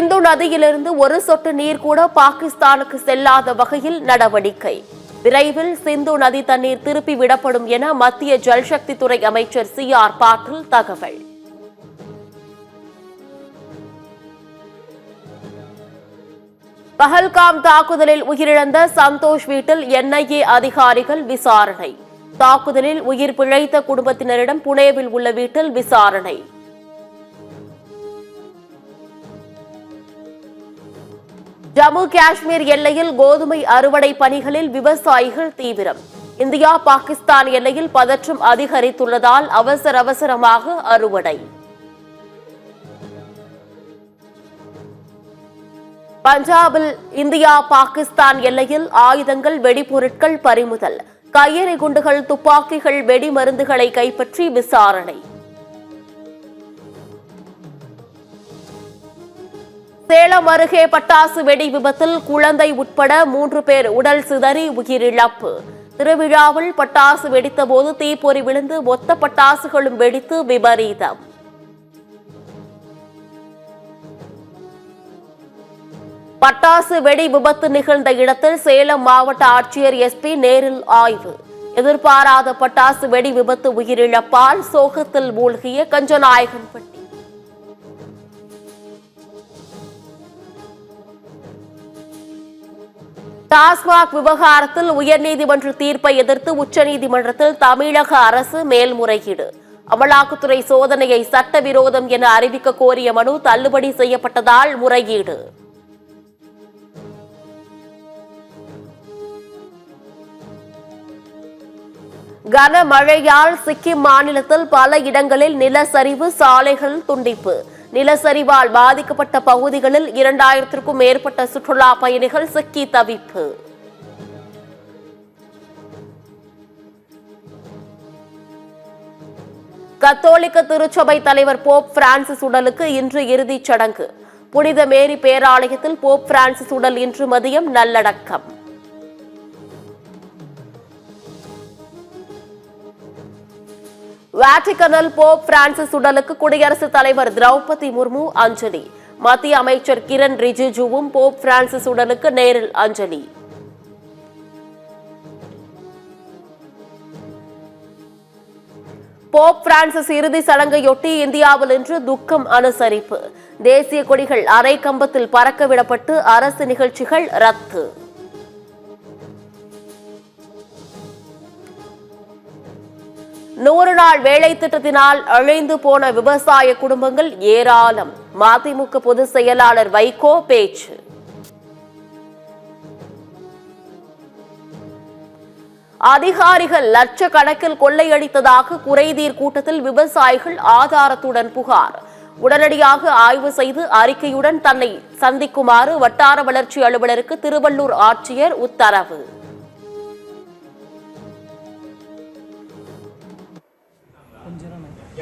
சிந்து நதியிலிருந்து ஒரு சொட்டு நீர் கூட பாகிஸ்தானுக்கு செல்லாத வகையில் நடவடிக்கை. விரைவில் சிந்து நதி தண்ணீர் திருப்பி விடப்படும் என மத்திய ஜல்சக்தி துறை அமைச்சர் CR பாட்டீல் தகவல். பஹல்காம் தாக்குதலில் உயிரிழந்த சந்தோஷ் வீட்டில் NIA அதிகாரிகள் விசாரணை. தாக்குதலில் உயிர் பிழைத்த குடும்பத்தினரிடம் புனேவில் உள்ள வீட்டில் விசாரணை. ஜம்மு காஷ்மீர் எல்லையில் கோதுமை அறுவடை பணிகளில் விவசாயிகள் தீவிரம். இந்தியா பாகிஸ்தான் எல்லையில் பதற்றம் அதிகரித்துள்ளதால் அவசரமாக அறுவடை. பஞ்சாபில் இந்தியா பாகிஸ்தான் எல்லையில் ஆயுதங்கள் வெடிபொருட்கள் பறிமுதல். கையெறி குண்டுகள் துப்பாக்கிகள் வெடிமருந்துகளை கைப்பற்றி விசாரணை. சேலம் அருகே பட்டாசு வெடி விபத்தில் குழந்தை உட்பட 3 பேர் உடல் சிதறி உயிரிழப்பு. திருவிழாவில் பட்டாசு வெடித்தபோது தீப்பொறி விழுந்து மொத்த பட்டாசுகளும் வெடித்து விபரீதம். பட்டாசு வெடி விபத்து நிகழ்ந்த இடத்தில் சேலம் மாவட்ட ஆட்சியர் SP நேரில் ஆய்வு. எதிர்பாராத பட்டாசு வெடி விபத்து உயிரிழப்பால் சோகத்தில் மூழ்கிய கஞ்சநாயக்கன்பட்டி. டாஸ்மாக் விவகாரத்தில் உயர்நீதிமன்ற தீர்ப்பை எதிர்த்து உச்சநீதிமன்றத்தில் தமிழக அரசு மேல்முறையீடு. அமலாக்கத்துறை சோதனையை சட்டவிரோதம் என அறிவிக்க கோரிய மனு தள்ளுபடி செய்யப்பட்டதால் முறையீடு. கனமழையால் சிக்கிம் மாநிலத்தில் பல இடங்களில் நிலச்சரிவு, சாலைகள் துண்டிப்பு. நிலச்சரிவால் பாதிக்கப்பட்ட பகுதிகளில் 2000க்கும் மேற்பட்ட சுற்றுலா பயணிகள் சிக்கி தவிப்பு. கத்தோலிக்க திருச்சபை தலைவர் போப் பிரான்சிஸ் உடலுக்கு இன்று இறுதிச் சடங்கு. புனித மேரி பேராலயத்தில் போப் பிரான்சிஸ் உடல் இன்று மதியம் நல்லடக்கம். வாட்டிகனில் போப் பிரான்சிஸ் உடலுக்கு குடியரசுத் தலைவர் திரௌபதி முர்மு அஞ்சலி. மத்திய அமைச்சர் கிரண் ரிஜிஜுவும் போப் பிரான்சிஸ் உடலுக்கு நேரில் அஞ்சலி. போப் பிரான்சிஸ் இறுதி சடங்கையொட்டி இந்தியாவில் இன்று துக்கம் அனுசரிப்பு. தேசிய கொடிகள் அரை கம்பத்தில் பறக்கவிடப்பட்டு அரசு நிகழ்ச்சிகள் ரத்து. நூறு நாள் வேலை திட்டத்தினால் அழிந்து போன விவசாய குடும்பங்கள் ஏராளம். மதிமுக பொதுச் செயலாளர் வைகோ பேச்சு. அதிகாரிகள் லட்சக்கணக்கில் கொள்ளையடித்ததாக குறைதீர் கூட்டத்தில் விவசாயிகள் ஆதாரத்துடன் புகார். உடனடியாக ஆய்வு செய்து அறிக்கையுடன் தன்னை சந்திக்குமாறு வட்டார வளர்ச்சி அலுவலருக்கு திருவள்ளூர் ஆட்சியர் உத்தரவு.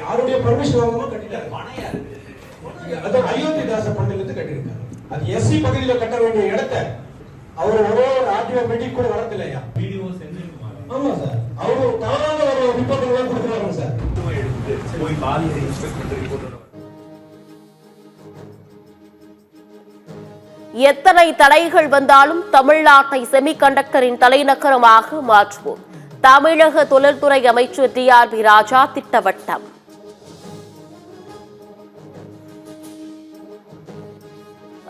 யாருடைய பர்மிஷன் வாங்காம கட்டிட்டாரு. அது அயோத்திதாச பண்டிகத்தை கட்டிருக்காரு. அது எஸ்சி பகுதியில கட்ட வேண்டிய இடத்தை அவர் ஒரே ஒரு ஆர்டிஓ மீட்டிங் கூட வரதில்லையா? வீடியோ செஞ்சிருக்காங்க. ஆமா சார், அவரு தானாக ஒரு ரிப்போர்ட் எல்லாம் கொடுக்குறாங்க சார். போய் பாதி இன்ஸ்பெக்டர் ரிப்போர்ட். எத்தனை தடைகள் வந்தாலும் தமிழ்நாட்டை செமிகண்டக்டரின் தலைநகரமாக மாற்றுவோம். தமிழக தொழில்துறை அமைச்சர் TRB ராஜா திட்டவட்டம்.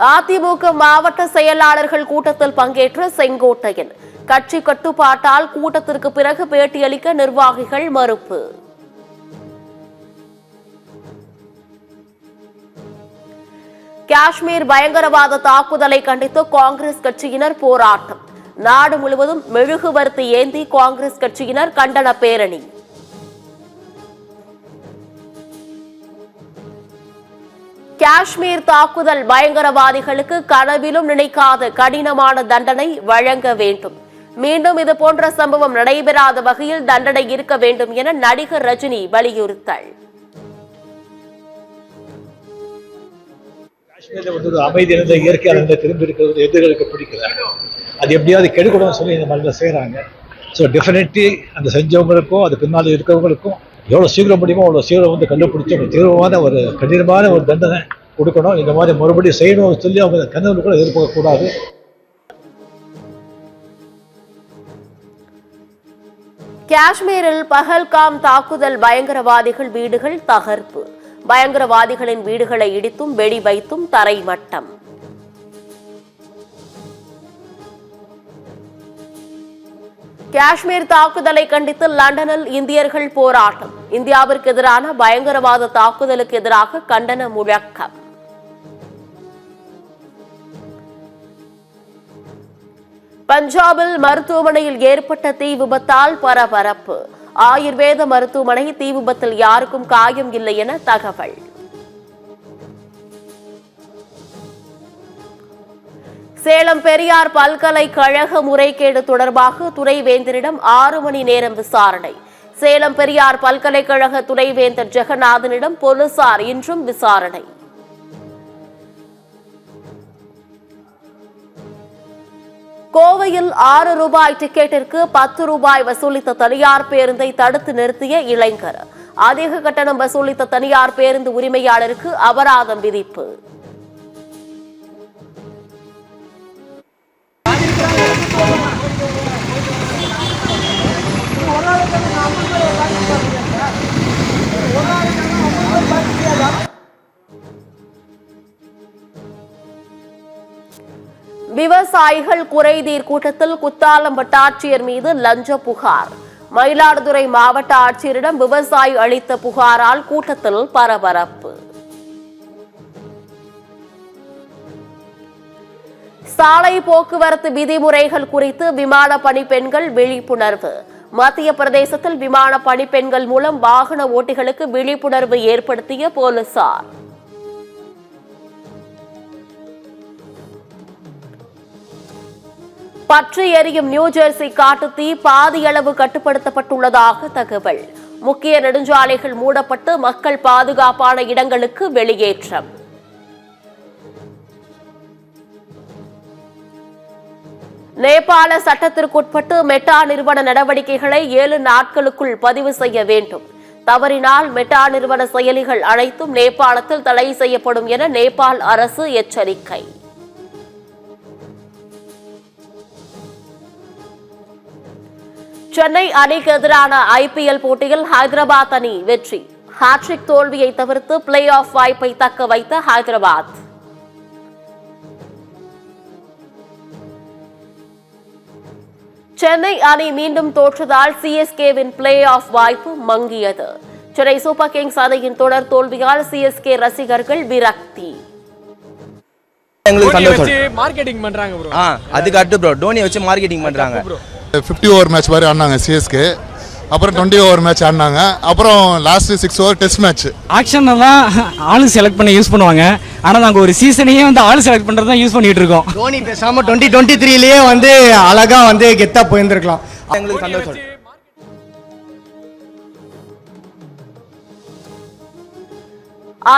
அதிமுக மாவட்ட செயலாளர்கள் கூட்டத்தில் பங்கேற்ற செங்கோட்டையன். கட்சி கட்டுப்பாட்டால் கூட்டத்திற்கு பிறகு பேட்டியளிக்க நிர்வாகிகள் மறுப்பு. காஷ்மீர் பயங்கரவாத தாக்குதலை கண்டித்து காங்கிரஸ் கட்சியினர் போராட்டம். நாடு முழுவதும் மெழுகுவர்த்தி ஏந்தி காங்கிரஸ் கட்சியினர் கண்டன பேரணி. காஷ்மீர் தாக்குதல் பயங்கரவாதிகளுக்கு கனவிலும் நினைக்காத கடினமான தண்டனை வழங்க வேண்டும். மீண்டும் இதுபோன்ற சம்பவம் நடைபெறாத வகையில் தண்டனை இருக்க வேண்டும் என நடிகர் ரஜினி வலியுறுத்தல். காஷ்மீரில் அமைதி இருந்த இயற்கையாளர்கள் திரும்பி இருக்கிறது எதிர்களுக்கு பிடிக்கல. அது எப்படியாவது கெடுக்கணும்னு சொல்லி இந்த மாதிரி செய்கிறாங்க. ஸோ டெஃபினெட்லி அந்த செஞ்சவங்களுக்கும் அது பின்னால் இருக்கிறவங்களுக்கும் எவ்வளோ சீக்கிரம் முடியுமோ அவ்வளோ சீக்கிரம் கண்டுபிடிச்சி ஒரு தீவிரமான ஒரு கடினமான ஒரு தண்டனை கொடுக்கணும். இந்த மாதிரி மறுபடியும் செய்யணும்னு சொல்லி அவங்க கனவு கூட எதிர்பார்க்கக்கூடாது. காஷ்மீரில் பஹல்காம் தாக்குதல் பயங்கரவாதிகள் வீடுகள் தகர்ப்பு. பயங்கரவாதிகளின் வீடுகளை இடித்தும் வெடி வைத்தும் தரைமட்டம். காஷ்மீர் தாக்குதலை கண்டித்து லண்டனில் இந்தியர்கள் போராட்டம். இந்தியாவிற்கு எதிரான பயங்கரவாத தாக்குதலுக்கு எதிராக கண்டன முழக்கம். பஞ்சாபில் மருத்துவமனையில் ஏற்பட்ட தீ விபத்தால் பரபரப்பு. ஆயுர்வேத மருத்துவமனை தீ விபத்தில் யாருக்கும் காயம் இல்லை என தகவல். சேலம் பெரியார் பல்கலைக்கழக முறைகேடு தொடர்பாக துணைவேந்தரிடம் 6 மணி நேரம் விசாரணை. சேலம் பெரியார் பல்கலைக்கழக துணைவேந்தர் ஜெகநாதனிடம் போலீசார் இன்றும் விசாரணை. கோவையில் 6 ரூபாய் டிக்கெட்டிற்கு 10 ரூபாய் வசூலித்த தனியார் பேருந்தை தடுத்து நிறுத்திய இளைஞர். அதிக கட்டணம் வசூலித்த தனியார் பேருந்து உரிமையாளருக்கு அபராதம் விதிப்பு. விவசாயிகள் குறைதீர் கூட்டத்தில் குத்தாலம் வட்டாட்சியர் மீது லஞ்ச புகார். மயிலாடுதுறை மாவட்ட ஆட்சியரிடம் விவசாயி அளித்த புகாரால் கூட்டத்தில் பரபரப்பு. சாலை போக்குவரத்து விதிமுறைகள் குறித்து விமான பணிப்பெண்கள் விழிப்புணர்வு. மத்திய பிரதேசத்தில் விமான பணிப்பெண்கள் மூலம் வாகன ஓட்டிகளுக்கு விழிப்புணர்வு ஏற்படுத்திய போலீசார். பற்றி எரியும் நியூஜெர்சி காட்டுத்தீ பாதியளவு கட்டுப்படுத்தப்பட்டுள்ளதாக தகவல். முக்கிய நெடுஞ்சாலைகள் மூடப்பட்டு மக்கள் பாதுகாப்பான இடங்களுக்கு வெளியேற்றம். நேபாள சட்டத்திற்குட்பட்டு மெட்டா நிறுவன நடவடிக்கைகளை 7 நாட்களுக்குள் பதிவு செய்ய வேண்டும். தவறினால் மெட்டா நிறுவன செயலிகள் அனைத்தும் நேபாளத்தில் தடை செய்யப்படும் என நேபாள் அரசு எச்சரிக்கை. சென்னை அணிக்கு எதிரான IPL போட்டியில் ஹைதராபாத் அணி வெற்றி. ஹாட்ரிக் தோல்வியை தவிர்த்து பிளே ஆஃப் வாய்ப்பை தக்க வைத்த ஹைதராபாத். சென்னை அணி மீண்டும் தோற்றதால் CSKவின் பிளே ஆஃப் வாய்ப்பு மங்கியது. சென்னை சூப்பர் கிங்ஸ் அணியின் தொடர் தோல்வியால் CSK ரசிகர்கள் விரக்தி. மார்க்கெட்டிங் பண்றாங்க ப்ரோ. அதுக்கு அடுத்து ப்ரோ டோனி வச்சு மார்க்கெட்டிங் பண்றாங்க. 50 ஓவர் மேட்ச் மாதிரி ஆடினாங்க CSK. அப்புறம் 20 ஓவர் மேட்ச் ஆடினாங்க. அப்புறம் last 6 over test match. Action தான் ஆளு செலக்ட் பண்ண யூஸ் பண்ணுவாங்க. ஆனா நாங்க ஒரு சீசனையே வந்து ஆளு செலக்ட் பண்றது தான் யூஸ் பண்ணிட்டு இருக்கோம். தோனி பேசாம 2023லயே வந்து அழகா வந்து கெத்தா போயிருந்திருக்கலாம். எங்களுக்கு சந்தோஷம்.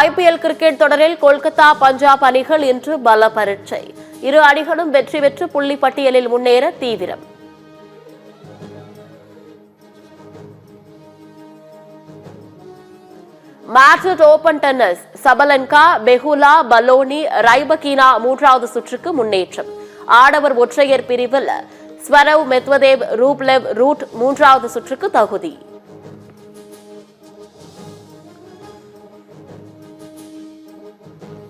IPL கிரிக்கெட் தொடரில் கொல்கத்தா பஞ்சாப் அணிகள் இன்று பல பரீட்சை. இரு அணிகளும் வெற்றி பெற்று புள்ளி பட்டியலில் முன்னேற தீவிரம். Madrid open tennis Sabalenka, Pegula, Paolini, Rybakina 3வது சுற்றுக்கு முன்னேற்றம். ஆடவர் ஒற்றையர் பிரிவில் ஸ்வரவ் மெத்வதேவ் ரூப்லெவ் ரூட் 3வது சுற்றுக்கு தகுதி.